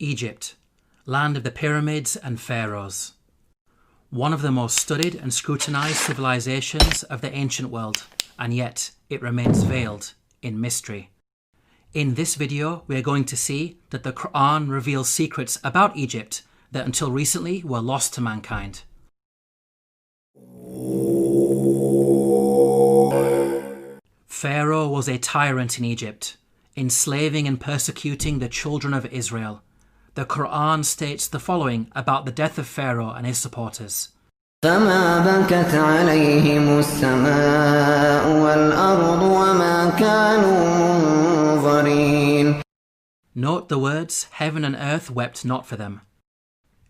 Egypt, land of the pyramids and pharaohs. One of the most studied and scrutinized civilizations of the ancient world, and yet it remains veiled in mystery. In this video, we are going to see that the Qur'an reveals secrets about Egypt that until recently were lost to mankind. Pharaoh was a tyrant in Egypt, enslaving and persecuting the children of Israel. The Qur'an states the following about the death of Pharaoh and his supporters. فَمَا بَكَتْ عَلَيْهِمُ السَّمَاءُ وَالْأَرْضُ وَمَا كَانُوا مُنظَرِينَ. Note the words, heaven and earth wept not for them.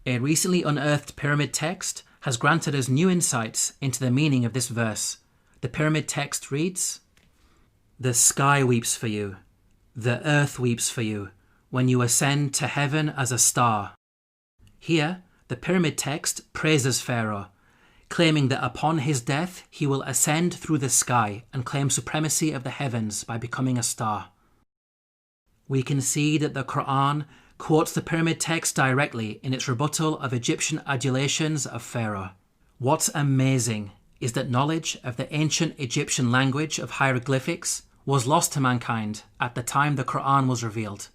A recently unearthed pyramid text has granted us new insights into the meaning of this verse. The pyramid text reads, "The sky weeps for you, the earth weeps for you, when you ascend to heaven as a star." Here, the pyramid text praises Pharaoh, claiming that upon his death he will ascend through the sky and claim supremacy of the heavens by becoming a star. We can see that the Qur'an quotes the pyramid text directly in its rebuttal of Egyptian adulations of Pharaoh. What's amazing is that knowledge of the ancient Egyptian language of hieroglyphics was lost to mankind at the time the Qur'an was revealed.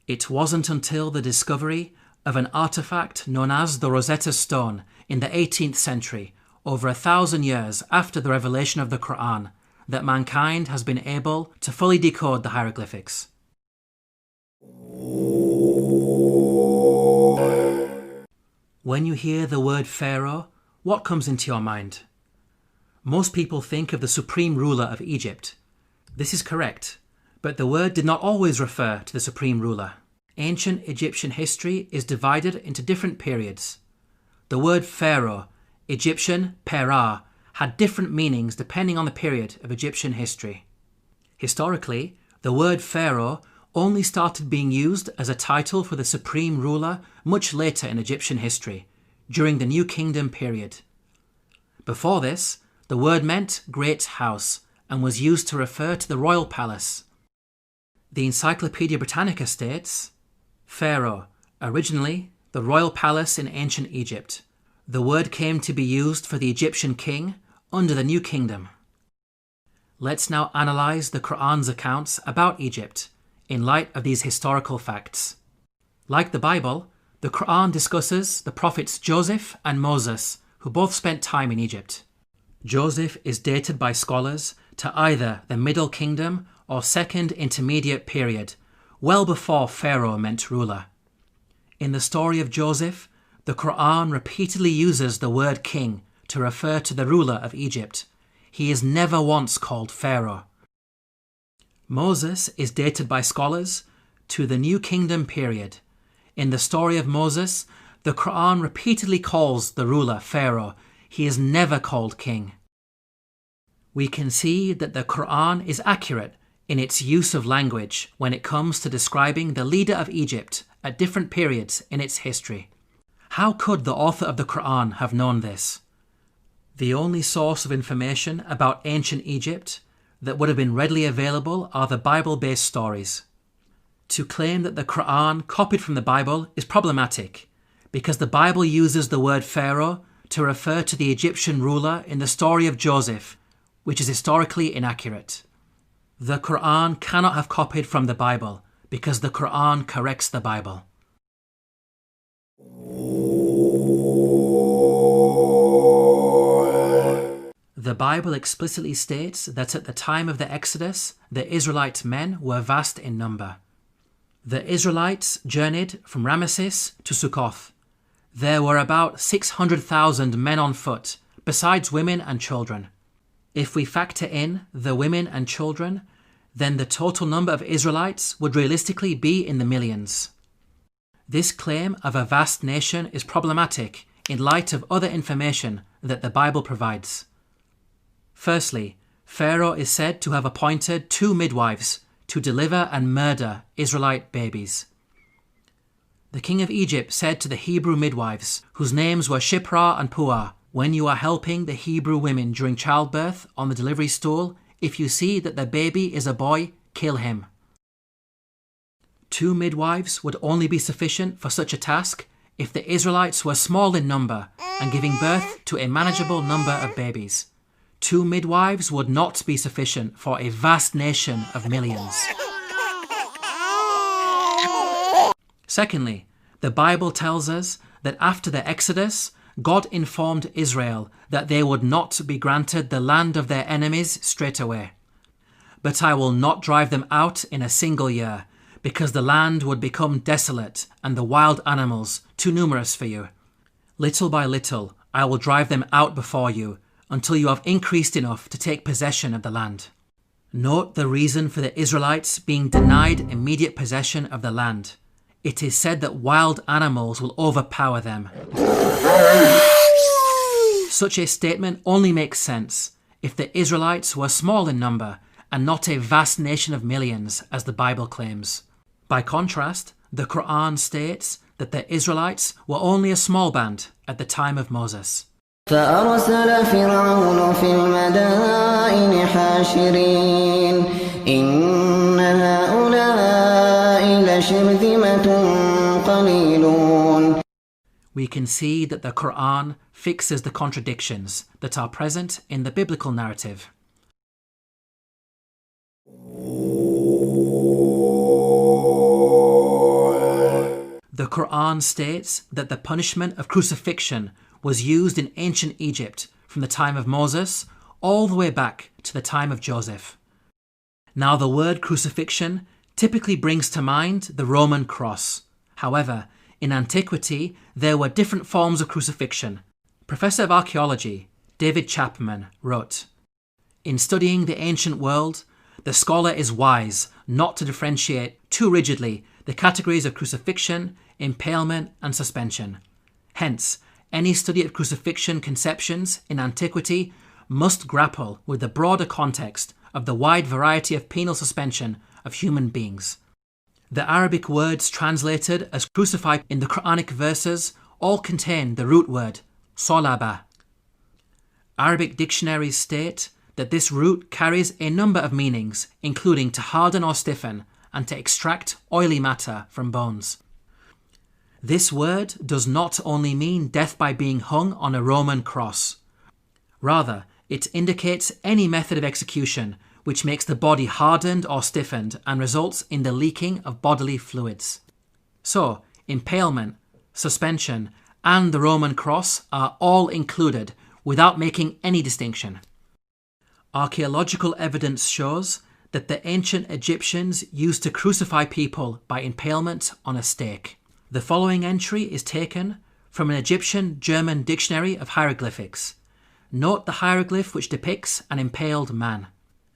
It wasn't until the discovery of an artifact known as the Rosetta Stone in the 18th century, over 1,000 years after the revelation of the Qur'an, that mankind has been able to fully decode the hieroglyphics. When you hear the word Pharaoh, what comes into your mind? Most people think of the supreme ruler of Egypt. This is correct, but the word did not always refer to the supreme ruler. Ancient Egyptian history is divided into different periods. The word Pharaoh, Egyptian Perah, had different meanings depending on the period of Egyptian history. Historically, the word Pharaoh only started being used as a title for the supreme ruler much later in Egyptian history, during the New Kingdom period. Before this, the word meant great house and was used to refer to the royal palace. The Encyclopedia Britannica states, Pharaoh, originally the royal palace in ancient Egypt. The word came to be used for the Egyptian king under the New Kingdom. Let's now analyze the Qur'an's accounts about Egypt in light of these historical facts. Like the Bible, the Qur'an discusses the prophets Joseph and Moses, who both spent time in Egypt. Joseph is dated by scholars to either the Middle Kingdom or Second Intermediate period, well before Pharaoh meant ruler. In the story of Joseph, the Qur'an repeatedly uses the word king to refer to the ruler of Egypt. He is never once called Pharaoh. Moses is dated by scholars to the New Kingdom period. In the story of Moses, the Qur'an repeatedly calls the ruler Pharaoh. He is never called king. We can see that the Qur'an is accurate in its use of language when it comes to describing the leader of Egypt at different periods in its history. How could the author of the Qur'an have known this? The only source of information about ancient Egypt that would have been readily available are the Bible-based stories. To claim that the Qur'an copied from the Bible is problematic because the Bible uses the word Pharaoh to refer to the Egyptian ruler in the story of Joseph, which is historically inaccurate. The Qur'an cannot have copied from the Bible because the Qur'an corrects the Bible. The Bible explicitly states that at the time of the Exodus, the Israelite men were vast in number. The Israelites journeyed from Ramesses to Sukkoth. There were about 600,000 men on foot, besides women and children. If we factor in the women and children, then the total number of Israelites would realistically be in the millions. This claim of a vast nation is problematic in light of other information that the Bible provides. Firstly, Pharaoh is said to have appointed 2 midwives to deliver and murder Israelite babies. The king of Egypt said to the Hebrew midwives, whose names were Shiphrah and Puah, "When you are helping the Hebrew women during childbirth on the delivery stool, if you see that the baby is a boy, kill him." 2 midwives would only be sufficient for such a task if the Israelites were small in number and giving birth to a manageable number of babies. 2 midwives would not be sufficient for a vast nation of millions. Secondly, the Bible tells us that after the Exodus, God informed Israel that they would not be granted the land of their enemies straight away. But I will not drive them out in a single year, because the land would become desolate and the wild animals too numerous for you. Little by little, I will drive them out before you, until you have increased enough to take possession of the land. Note the reason for the Israelites being denied immediate possession of the land. It is said that wild animals will overpower them. Such a statement only makes sense if the Israelites were small in number and not a vast nation of millions, as the Bible claims. By contrast, the Qur'an states that the Israelites were only a small band at the time of Moses. فأرسل فرعون في المدائن حاشرين إن هؤلاء لشرذمة قليلون. We can see that the Qur'an fixes the contradictions that are present in the biblical narrative. The Qur'an states that the punishment of crucifixion was used in ancient Egypt from the time of Moses all the way back to the time of Joseph. Now, the word crucifixion typically brings to mind the Roman cross. However, in antiquity, there were different forms of crucifixion. Professor of Archaeology David Chapman wrote, "In studying the ancient world, the scholar is wise not to differentiate too rigidly the categories of crucifixion, impalement, and suspension. Hence, any study of crucifixion conceptions in antiquity must grapple with the broader context of the wide variety of penal suspension of human beings. The Arabic words translated as crucified in the Quranic verses all contain the root word solaba. Arabic dictionaries state that this root carries a number of meanings, including to harden or stiffen and to extract oily matter from bones. This word does not only mean death by being hung on a Roman cross. Rather, it indicates any method of execution which makes the body hardened or stiffened and results in the leaking of bodily fluids. So, impalement, suspension, and the Roman cross are all included without making any distinction. Archaeological evidence shows that the ancient Egyptians used to crucify people by impalement on a stake. The following entry is taken from an Egyptian-German dictionary of hieroglyphics. Note the hieroglyph which depicts an impaled man.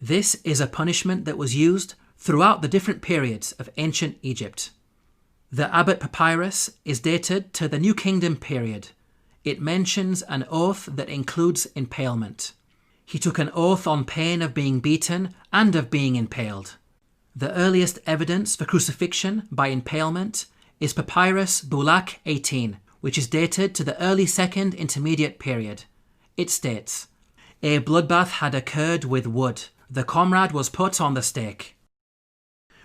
This is a punishment that was used throughout the different periods of ancient Egypt. The Abbot Papyrus is dated to the New Kingdom period. It mentions an oath that includes impalement. He took an oath on pain of being beaten and of being impaled. The earliest evidence for crucifixion by impalement is Papyrus Bulaq 18, which is dated to the early Second Intermediate period. It states, "A bloodbath had occurred with wood. The comrade was put on the stake."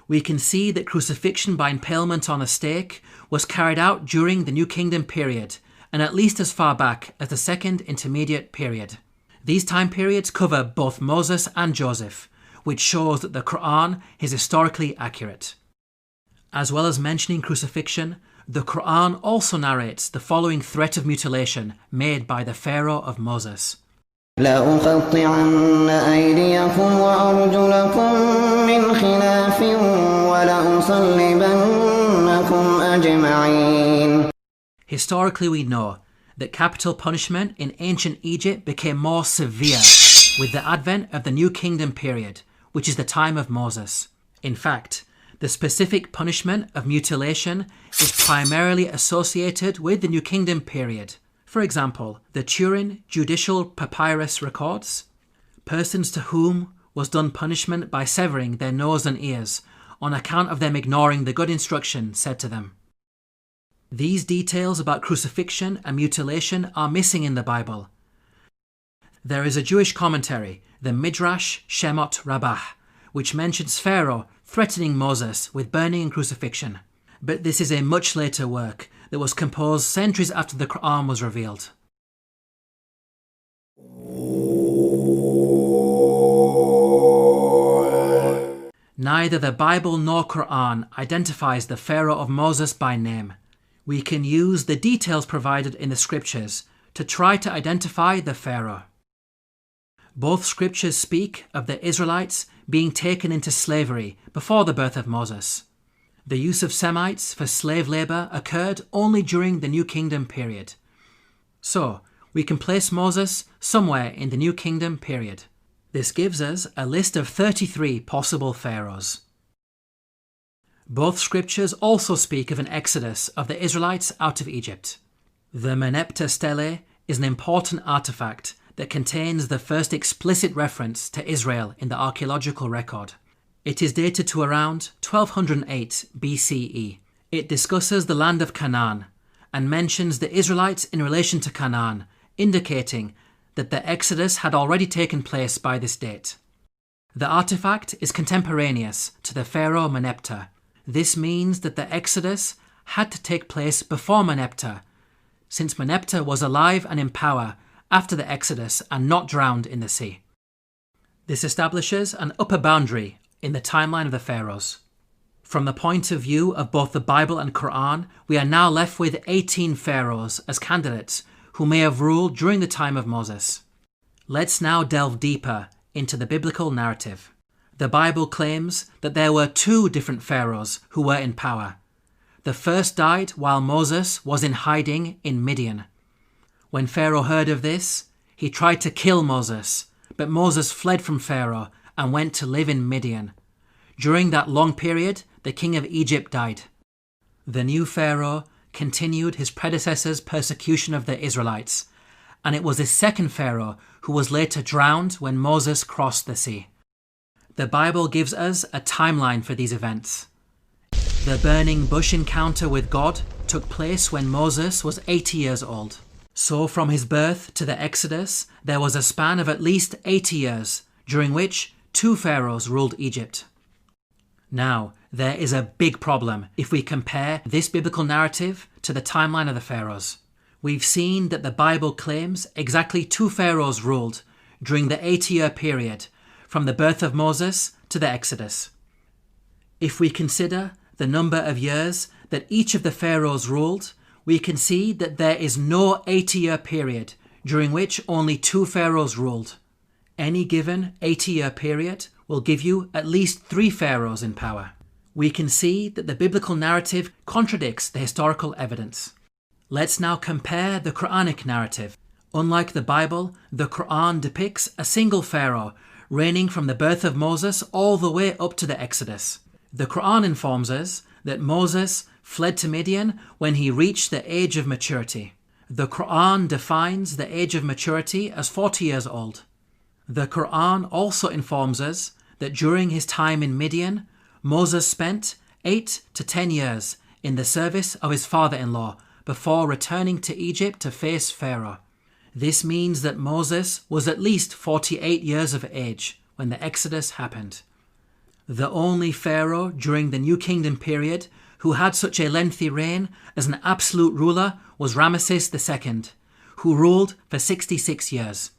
We can see that crucifixion by impalement on a stake was carried out during the New Kingdom period, and at least as far back as the Second Intermediate period. These time periods cover both Moses and Joseph, which shows that the Qur'an is historically accurate. As well as mentioning crucifixion, the Qur'an also narrates the following threat of mutilation made by the Pharaoh of Moses. لأقطعن أيديكم وأرجلكم من خلاف ولأصلبنكم أجمعين. Historically, we know that capital punishment in ancient Egypt became more severe with the advent of the New Kingdom period, which is the time of Moses. In fact, the specific punishment of mutilation is primarily associated with the New Kingdom period. For example, the Turin Judicial Papyrus records, persons to whom was done punishment by severing their nose and ears on account of them ignoring the good instruction said to them. These details about crucifixion and mutilation are missing in the Bible. There is a Jewish commentary, the Midrash Shemot Rabbah, which mentions Pharaoh threatening Moses with burning and crucifixion. But this is a much later work that was composed centuries after the Qur'an was revealed. Neither the Bible nor Qur'an identifies the Pharaoh of Moses by name. We can use the details provided in the scriptures to try to identify the Pharaoh. Both scriptures speak of the Israelites being taken into slavery before the birth of Moses. The use of Semites for slave labour occurred only during the New Kingdom period. So, we can place Moses somewhere in the New Kingdom period. This gives us a list of 33 possible pharaohs. Both scriptures also speak of an exodus of the Israelites out of Egypt. The Merneptah stele is an important artifact that contains the first explicit reference to Israel in the archaeological record. It is dated to around 1208 BCE. It discusses the land of Canaan and mentions the Israelites in relation to Canaan, indicating that the Exodus had already taken place by this date. The artifact is contemporaneous to the Pharaoh Merneptah. This means that the Exodus had to take place before Merneptah, since Merneptah was alive and in power after the Exodus and not drowned in the sea. This establishes an upper boundary in the timeline of the pharaohs. From the point of view of both the Bible and Qur'an, we are now left with 18 pharaohs as candidates who may have ruled during the time of Moses. Let's now delve deeper into the biblical narrative. The Bible claims that there were 2 different pharaohs who were in power. The first died while Moses was in hiding in Midian. When Pharaoh heard of this, he tried to kill Moses, but Moses fled from Pharaoh and went to live in Midian. During that long period, the king of Egypt died. The new Pharaoh continued his predecessor's persecution of the Israelites, and it was his second Pharaoh who was later drowned when Moses crossed the sea. The Bible gives us a timeline for these events. The burning bush encounter with God took place when Moses was 80 years old. So from his birth to the Exodus, there was a span of at least 80 years, during which 2 pharaohs ruled Egypt. Now, there is a big problem if we compare this biblical narrative to the timeline of the pharaohs. We've seen that the Bible claims exactly 2 pharaohs ruled during the 80-year period from the birth of Moses to the Exodus. If we consider the number of years that each of the pharaohs ruled, we can see that there is no 80-year period during which only 2 pharaohs ruled. Any given 80-year period will give you at least 3 pharaohs in power. We can see that the biblical narrative contradicts the historical evidence. Let's now compare the Quranic narrative. Unlike the Bible, the Qur'an depicts a single pharaoh reigning from the birth of Moses all the way up to the Exodus. The Qur'an informs us that Moses fled to Midian when he reached the age of maturity. The Qur'an defines the age of maturity as 40 years old. The Qur'an also informs us that during his time in Midian, Moses spent 8 to 10 years in the service of his father-in-law before returning to Egypt to face Pharaoh. This means that Moses was at least 48 years of age when the Exodus happened. The only Pharaoh during the New Kingdom period who had such a lengthy reign as an absolute ruler was Ramesses II, who ruled for 66 years.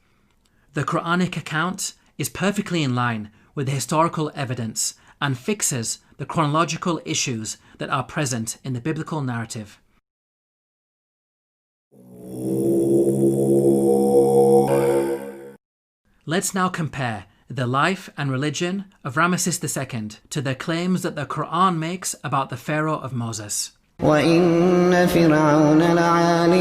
The Quranic account is perfectly in line with the historical evidence and fixes the chronological issues that are present in the biblical narrative. Let's now compare the life and religion of Ramesses II to the claims that the Qur'an makes about the Pharaoh of Moses. وَإِنَّ فِرْعَوْنَ لَعَالٍ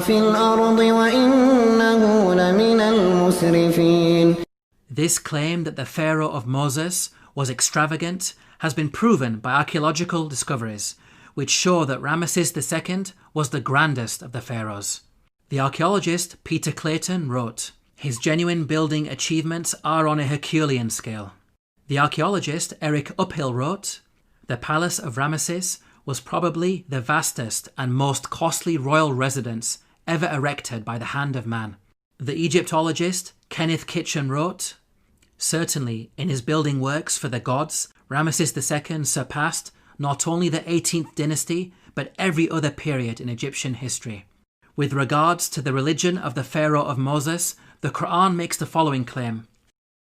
فِي الْأَرْضِ وَإِنَّهُ لَمِنَ الْمُسْرِفِينَ. This claim that the Pharaoh of Moses was extravagant has been proven by archaeological discoveries, which show that Ramesses II was the grandest of the pharaohs. The archaeologist Peter Clayton wrote, "His genuine building achievements are on a Herculean scale." The archaeologist Eric Uphill wrote, "The palace of Ramesses was probably the vastest and most costly royal residence ever erected by the hand of man." The Egyptologist Kenneth Kitchen wrote, "Certainly, in his building works for the gods, Ramesses II surpassed not only the 18th dynasty, but every other period in Egyptian history. With regards to the religion of the Pharaoh of Moses, the Qur'an makes the following claim.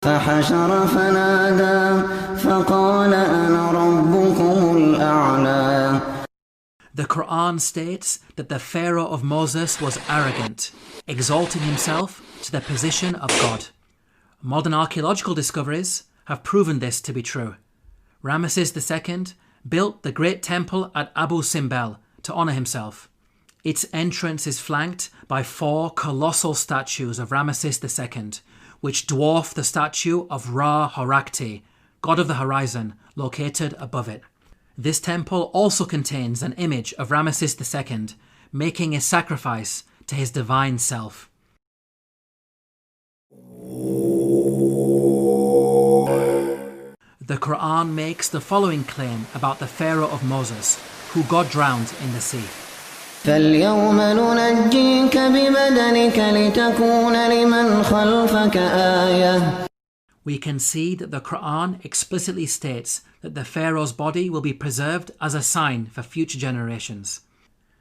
فحشر فنادى فقال أنا ربكم الأعلى. The Qur'an states that the Pharaoh of Moses was arrogant, exalting himself to the position of God. Modern archaeological discoveries have proven this to be true. Ramesses II built the great temple at Abu Simbel to honour himself. Its entrance is flanked by 4 colossal statues of Ramesses II, which dwarf the statue of Ra-Horakhti, god of the horizon, located above it. This temple also contains an image of Ramesses II making a sacrifice to his divine self. The Qur'an makes the following claim about the Pharaoh of Moses, who God drowned in the sea. فاليوم ننجيك ببدنك لتكون لمن خلفك آية. We can see that the Qur'an explicitly states that the Pharaoh's body will be preserved as a sign for future generations.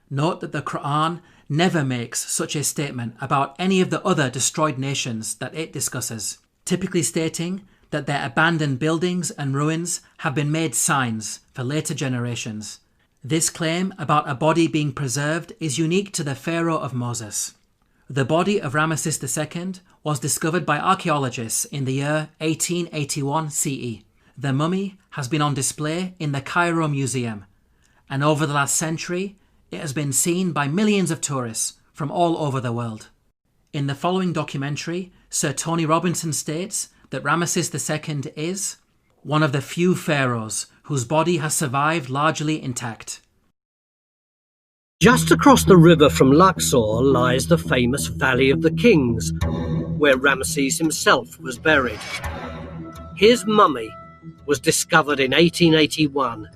Note that the Qur'an never makes such a statement about any of the other destroyed nations that it discusses, typically stating that their abandoned buildings and ruins have been made signs for later generations. This claim about a body being preserved is unique to the Pharaoh of Moses. The body of Ramesses II was discovered by archaeologists in the year 1881 CE. The mummy has been on display in the Cairo Museum, and over the last century, it has been seen by millions of tourists from all over the world. In the following documentary, Sir Tony Robinson states that Ramesses II is one of the few pharaohs whose body has survived largely intact. Just across the river from Luxor lies the famous Valley of the Kings, where Ramesses himself was buried. His mummy was discovered in 1881.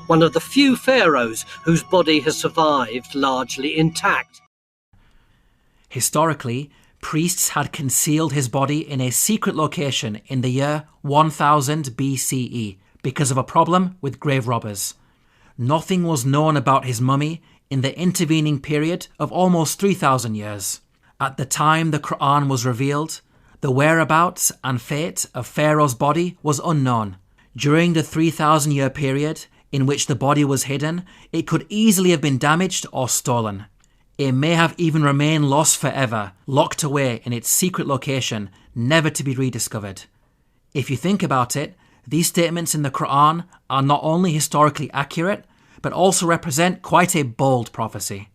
One of the few pharaohs whose body has survived largely intact. Historically, priests had concealed his body in a secret location in the year 1000 BCE because of a problem with grave robbers. Nothing was known about his mummy in the intervening period of almost 3,000 years. At the time the Qur'an was revealed, the whereabouts and fate of Pharaoh's body was unknown. During the 3,000-year period in which the body was hidden, it could easily have been damaged or stolen. It may have even remained lost forever, locked away in its secret location, never to be rediscovered. If you think about it, these statements in the Qur'an are not only historically accurate, but also represent quite a bold prophecy.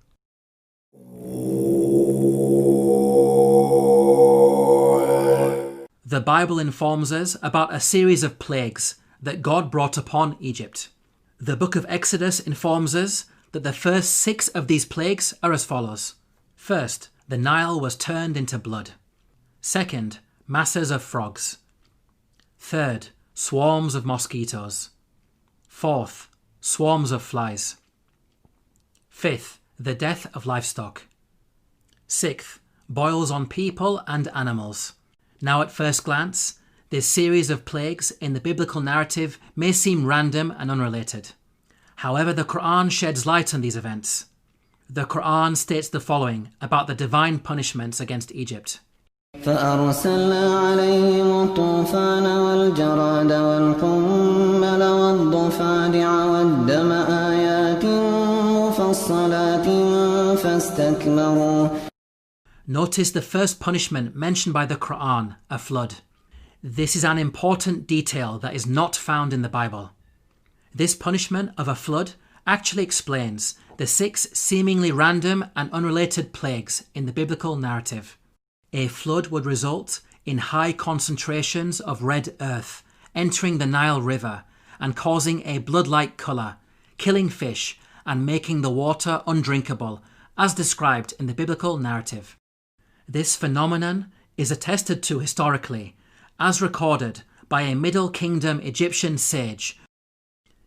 The Bible informs us about a series of plagues that God brought upon Egypt. The book of Exodus informs us that the first 6 of these plagues are as follows. First, the Nile was turned into blood. Second, masses of frogs. Third, swarms of mosquitoes. Fourth, swarms of flies. Fifth, the death of livestock. Sixth, boils on people and animals. Now at first glance, this series of plagues in the biblical narrative may seem random and unrelated. However, the Qur'an sheds light on these events. The Qur'an states the following about the divine punishments against Egypt. فأرسلنا عليهم الطوفان والجراد والقمل والضفادع والدم آيات مفصلات فاستكبروا. Notice the first punishment mentioned by the Qur'an, a flood. This is an important detail that is not found in the Bible. This punishment of a flood actually explains the 6 seemingly random and unrelated plagues in the biblical narrative. A flood would result in high concentrations of red earth entering the Nile River and causing a blood-like colour, killing fish and making the water undrinkable, as described in the biblical narrative. This phenomenon is attested to historically, as recorded by a Middle Kingdom Egyptian sage.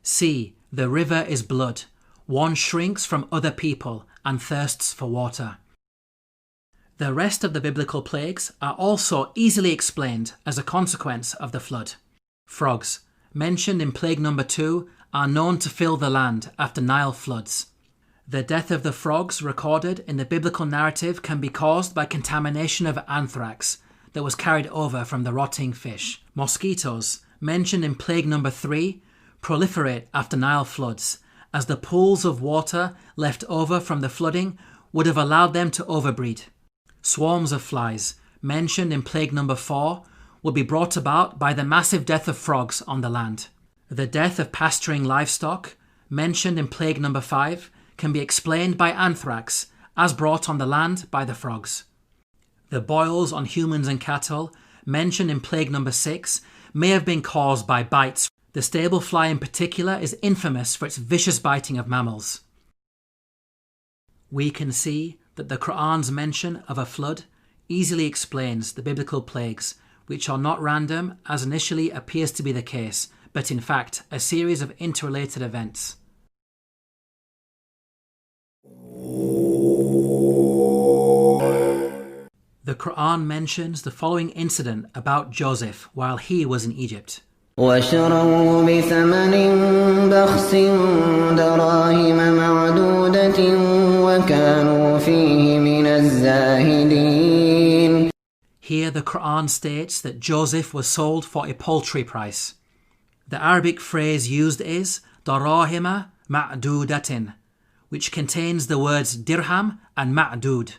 See, the river is blood. One shrinks from other people and thirsts for water. The rest of the biblical plagues are also easily explained as a consequence of the flood. Frogs, mentioned in plague number 2, are known to fill the land after Nile floods. The death of the frogs recorded in the biblical narrative can be caused by contamination of anthrax that was carried over from the rotting fish. Mosquitoes, mentioned in plague number 3, proliferate after Nile floods, as the pools of water left over from the flooding would have allowed them to overbreed. Swarms of flies, mentioned in plague number 4, will be brought about by the massive death of frogs on the land. The death of pasturing livestock, mentioned in plague number 5, can be explained by anthrax, as brought on the land by the frogs. The boils on humans and cattle, mentioned in plague number 6, may have been caused by bites. The stable fly in particular is infamous for its vicious biting of mammals. We can see that the Qur'an's mention of a flood easily explains the biblical plagues, which are not random as initially appears to be the case, but in fact a series of interrelated events. The Qur'an mentions the following incident about Joseph while he was in Egypt. وشروه بثمن بخس دراهم معدودة وكانوا فيه من الزاهدين. Here the Qur'an states that Joseph was sold for a paltry price. The Arabic phrase used is darahima ma'dudatin, which contains the words dirham and ma'dud.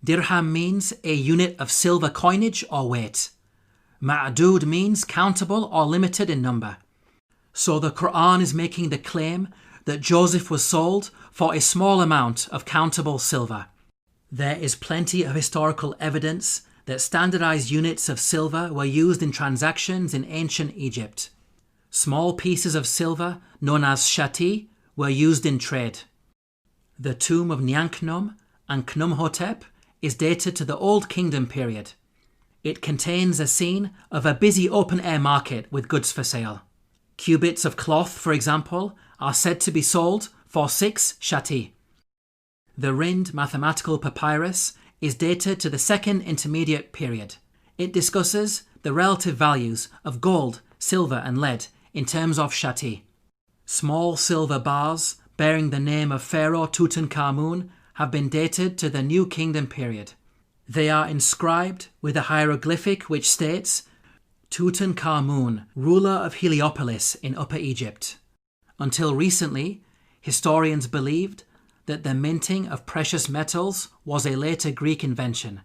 Dirham means a unit of silver coinage or weight. Ma'dud means countable or limited in number. So the Qur'an is making the claim that Joseph was sold for a small amount of countable silver. There is plenty of historical evidence that standardized units of silver were used in transactions in ancient Egypt. Small pieces of silver, known as shati, were used in trade. The tomb of Nyankhnum and Khnumhotep is dated to the Old Kingdom period. It contains a scene of a busy open-air market with goods for sale. Cubits of cloth, for example, are said to be sold for 6 shati. The Rind mathematical papyrus is dated to the Second Intermediate period. It discusses the relative values of gold, silver and lead in terms of shati. Small silver bars bearing the name of Pharaoh Tutankhamun have been dated to the New Kingdom period. They are inscribed with a hieroglyphic which states, Tutankhamun, ruler of Heliopolis in Upper Egypt. Until recently, historians believed that the minting of precious metals was a later Greek invention.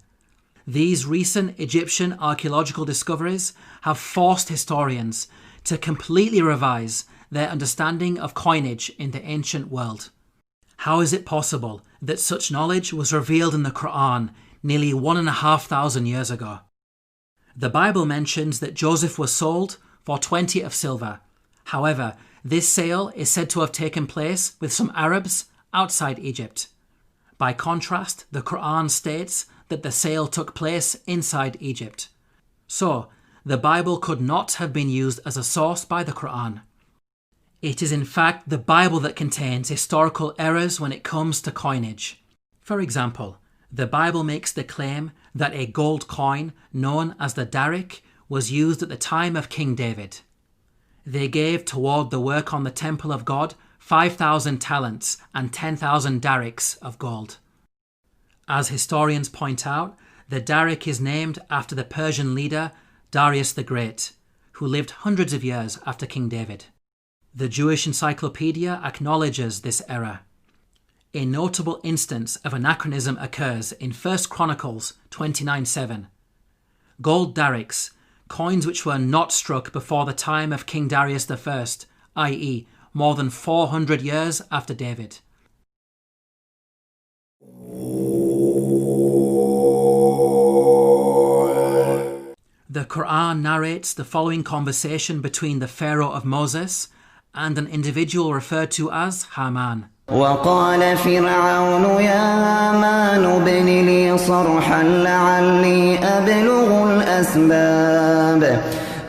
These recent Egyptian archaeological discoveries have forced historians to completely revise their understanding of coinage in the ancient world. How is it possible that such knowledge was revealed in the Qur'an nearly 1,500 years ago? The Bible mentions that Joseph was sold for 20 of silver. However, this sale is said to have taken place with some Arabs outside Egypt. By contrast, the Qur'an states that the sale took place inside Egypt. So, the Bible could not have been used as a source by the Qur'an. It is in fact the Bible that contains historical errors when it comes to coinage. For example, the Bible makes the claim that a gold coin known as the darik was used at the time of King David. They gave toward the work on the temple of God 5,000 talents and 10,000 dariks of gold. As historians point out, the darik is named after the Persian leader Darius the Great, who lived hundreds of years after King David. The Jewish Encyclopedia acknowledges this error. A notable instance of anachronism occurs in 1 Chronicles 29:7. Gold dariks, coins which were not struck before the time of King Darius I, i.e. more than 400 years after David. The Qur'an narrates the following conversation between the Pharaoh of Moses and an individual referred to as Haman. وقال فرعون يا هامان ابن لي صرحا لعلي أبلغ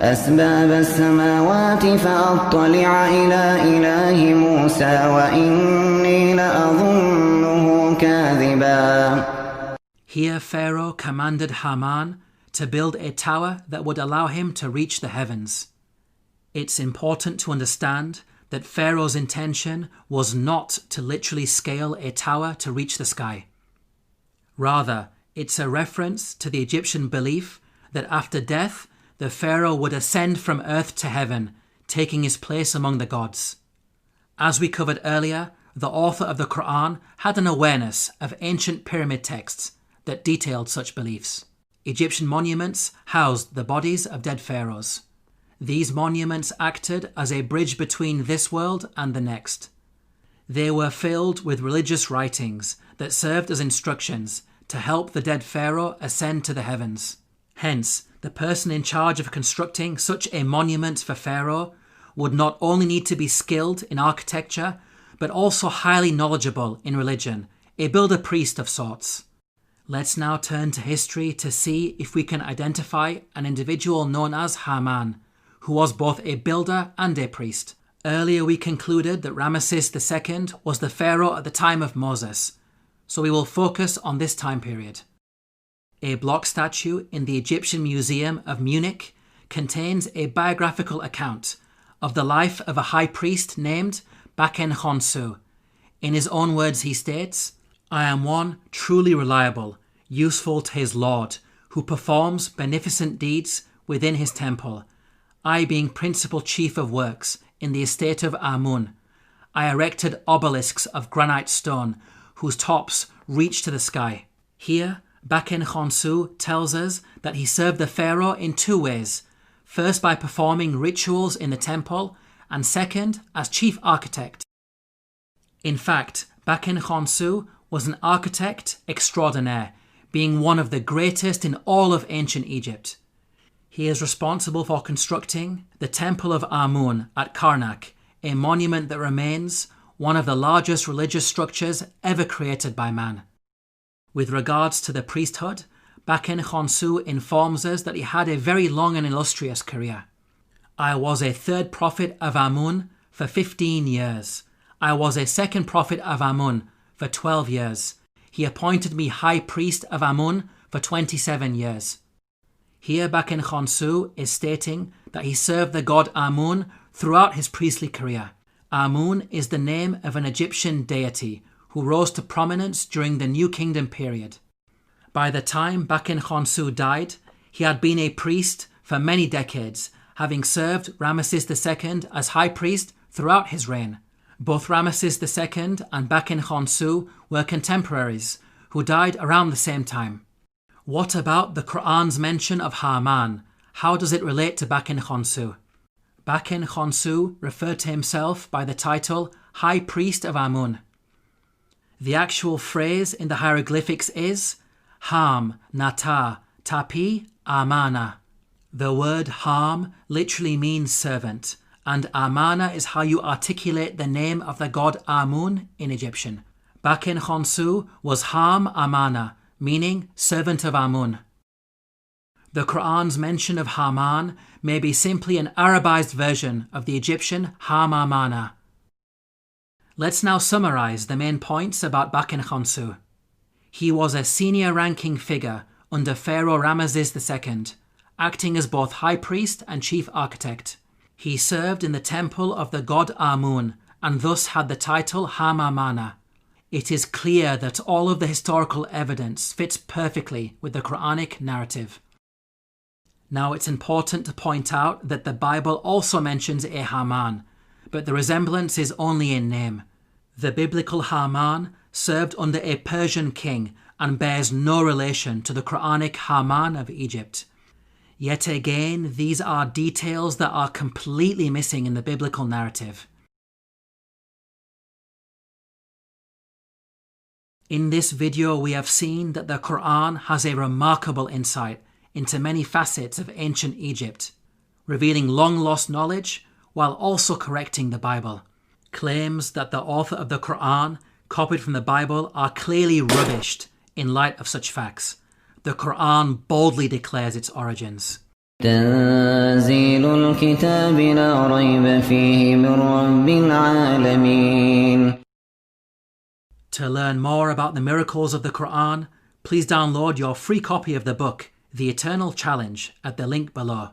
أسباب السماوات فأطلع إلى إله موسى وإني لأظنه كاذبا. Here Pharaoh commanded Haman to build a tower that would allow him to reach the heavens. It's important to understand that Pharaoh's intention was not to literally scale a tower to reach the sky. Rather, it's a reference to the Egyptian belief that after death, the Pharaoh would ascend from earth to heaven, taking his place among the gods. As we covered earlier, the author of the Qur'an had an awareness of ancient pyramid texts that detailed such beliefs. Egyptian monuments housed the bodies of dead pharaohs. These monuments acted as a bridge between this world and the next. They were filled with religious writings that served as instructions to help the dead pharaoh ascend to the heavens. Hence, the person in charge of constructing such a monument for Pharaoh would not only need to be skilled in architecture, but also highly knowledgeable in religion, a builder-priest of sorts. Let's now turn to history to see if we can identify an individual known as Haman, who was both a builder and a priest. Earlier we concluded that Ramesses II was the pharaoh at the time of Moses, so we will focus on this time period. A block statue in the Egyptian Museum of Munich contains a biographical account of the life of a high priest named Baken-Khonsu. In his own words he states, "I am one truly reliable, useful to his Lord, who performs beneficent deeds within his temple. I being principal chief of works in the estate of Amun, I erected obelisks of granite stone whose tops reach to the sky." Here, Baken-Khonsu tells us that he served the pharaoh in two ways, first by performing rituals in the temple, and second as chief architect. In fact, Baken-Khonsu was an architect extraordinaire, being one of the greatest in all of ancient Egypt. He is responsible for constructing the Temple of Amun at Karnak, a monument that remains one of the largest religious structures ever created by man. With regards to the priesthood, Baken-Khonsu informs us that he had a very long and illustrious career. "I was a third prophet of Amun for 15 years. I was a second prophet of Amun for 12 years. He appointed me high priest of Amun for 27 years. Here Baken-Khonsu is stating that he served the god Amun throughout his priestly career. Amun is the name of an Egyptian deity who rose to prominence during the New Kingdom period. By the time Baken-Khonsu died, he had been a priest for many decades, having served Ramesses II as high priest throughout his reign. Both Ramesses II and Baken-Khonsu were contemporaries who died around the same time. What about the Qur'an's mention of Haman? How does it relate to Baken-Khonsu? Baken-Khonsu referred to himself by the title High Priest of Amun. The actual phrase in the hieroglyphics is Ham, Nata, Tapi, Amana. The word Ham literally means servant, and Amana is how you articulate the name of the god Amun in Egyptian. Baken-Khonsu was Ham Amana, meaning servant of Amun. The Qur'an's mention of Haman may be simply an Arabized version of the Egyptian Ham Amana. Let's now summarize the main points about Baken-Khonsu. He was a senior-ranking figure under Pharaoh Ramesses II, acting as both high priest and chief architect. He served in the temple of the god Amun and thus had the title Ham Amana. It is clear that all of the historical evidence fits perfectly with the Quranic narrative. Now it's important to point out that the Bible also mentions a Haman, but the resemblance is only in name. The biblical Haman served under a Persian king and bears no relation to the Quranic Haman of Egypt. Yet again, these are details that are completely missing in the biblical narrative. In this video, we have seen that the Qur'an has a remarkable insight into many facets of ancient Egypt, revealing long-lost knowledge while also correcting the Bible. Claims that the author of the Qur'an copied from the Bible are clearly rubbished in light of such facts. The Qur'an boldly declares its origins. تنزيل الكتاب لا ريب فيه من رب العالمين. To learn more about the miracles of the Qur'an, Please download your free copy of the book, The Eternal Challenge, at the link below.